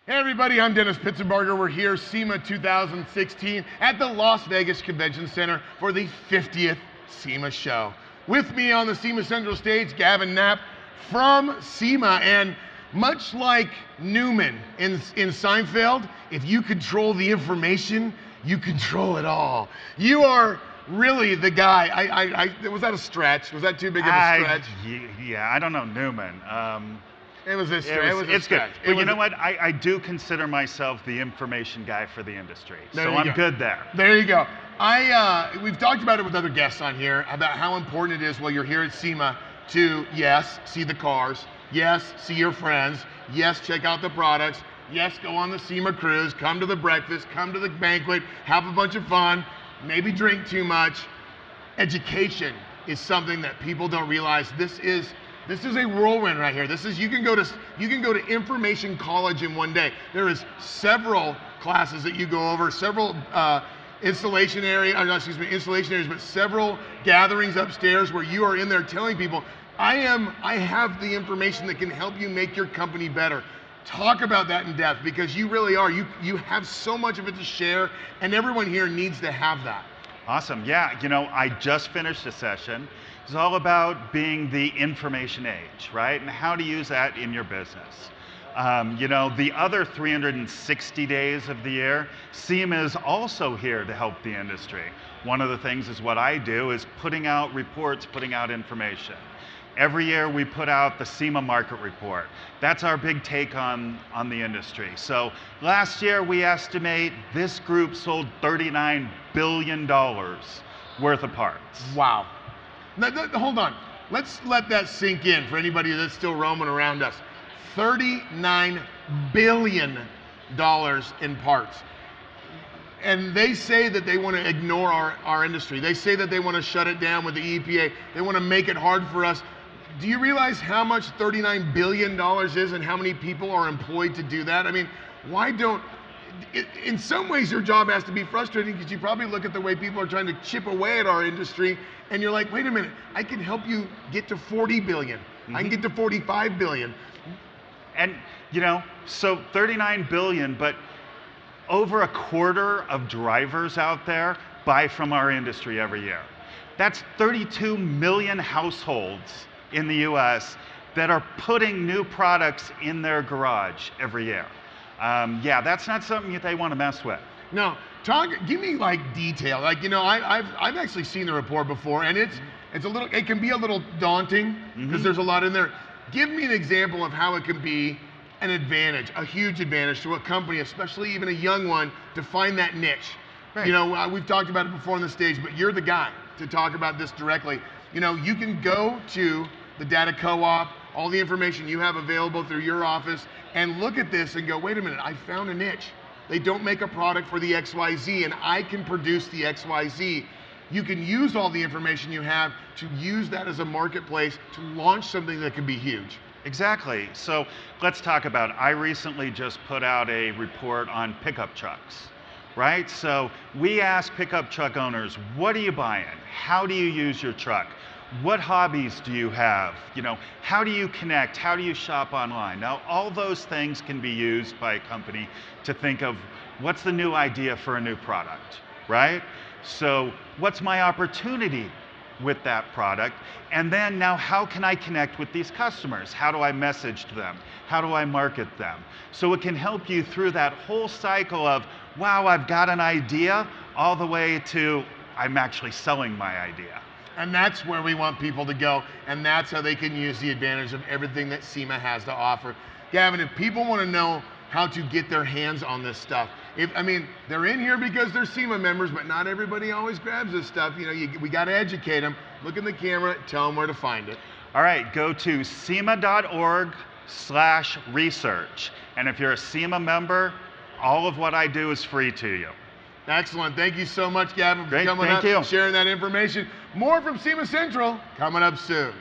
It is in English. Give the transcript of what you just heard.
Hey everybody, I'm Dennis Pittsenbarger. We're here, SEMA 2016, at the Las Vegas Convention Center for the 50th SEMA show. With me on the SEMA Central stage, Gavin Knapp from SEMA, and much like Newman in Seinfeld, if you control the information, you control it all. You are really the guy. Was that a stretch? Was that too big of a stretch? Yeah, I don't know Newman. It was a stretch. It's good. But you know what? I do consider myself the information guy for the industry. So I'm good there. There you go. We've talked about it with other guests on here about how important it is while you're here at SEMA to, yes, see the cars, yes, see your friends, yes, check out the products, yes, go on the SEMA cruise, come to the breakfast, come to the banquet, have a bunch of fun, maybe drink too much. Education is something that people don't realize. This is a whirlwind right here. You can go to information college in one day. There is several classes that you go over, several installation areas, but several gatherings upstairs where you are in there telling people, I have the information that can help you make your company better. Talk about that in depth, because you really are. You have so much of it to share, and everyone here needs to have that. Awesome. Yeah, I just finished a session. It's all about being the information age, right? And how to use that in your business. The other 360 days of the year, SEMA is also here to help the industry. One of the things is what I do is putting out reports, putting out information. Every year we put out the SEMA market report. That's our big take on the industry. So last year we estimate this group sold $39 billion worth of parts. Wow. Now, hold on. Let's let that sink in for anybody that's still roaming around us. $39 billion in parts. And they say that they want to ignore our industry. They say that they want to shut it down with the EPA. They want to make it hard for us. Do you realize how much $39 billion is and how many people are employed to do that? I mean, in some ways your job has to be frustrating, because you probably look at the way people are trying to chip away at our industry and you're like, wait a minute, I can help you get to 40 billion. Mm-hmm. I can get to 45 billion. And so 39 billion, but over a quarter of drivers out there buy from our industry every year. That's 32 million households in the US that are putting new products in their garage every year. Yeah, that's not something that they want to mess with. No, give me detail. I've actually seen the report before, and it can be a little daunting, because there's a lot in there. Give me an example of how it can be an advantage, a huge advantage to a company, especially even a young one, to find that niche. Right. We've talked about it before on the stage, but you're the guy to talk about this directly. You can go to the data co-op, all the information you have available through your office, and look at this and go, wait a minute, I found a niche. They don't make a product for the XYZ, and I can produce the XYZ. You can use all the information you have to use that as a marketplace to launch something that can be huge. Exactly. So let's talk about it. I recently just put out a report on pickup trucks, right? So we ask pickup truck owners, what are you buying? How do you use your truck? What hobbies do you have? How do you connect? How do you shop online? Now, all those things can be used by a company to think of what's the new idea for a new product, right? So what's my opportunity with that product? And then now, how can I connect with these customers? How do I message to them? How do I market them? So it can help you through that whole cycle of, wow, I've got an idea, all the way to, I'm actually selling my idea. And that's where we want people to go, and that's how they can use the advantage of everything that SEMA has to offer. Gavin, if people want to know how to get their hands on this stuff, they're in here because they're SEMA members, but not everybody always grabs this stuff. We got to educate them. Look in the camera, tell them where to find it. All right, go to SEMA.org/research. And if you're a SEMA member, all of what I do is free to you. Excellent. Thank you so much, Gavin, for coming up, sharing that information. More from SEMA Central coming up soon.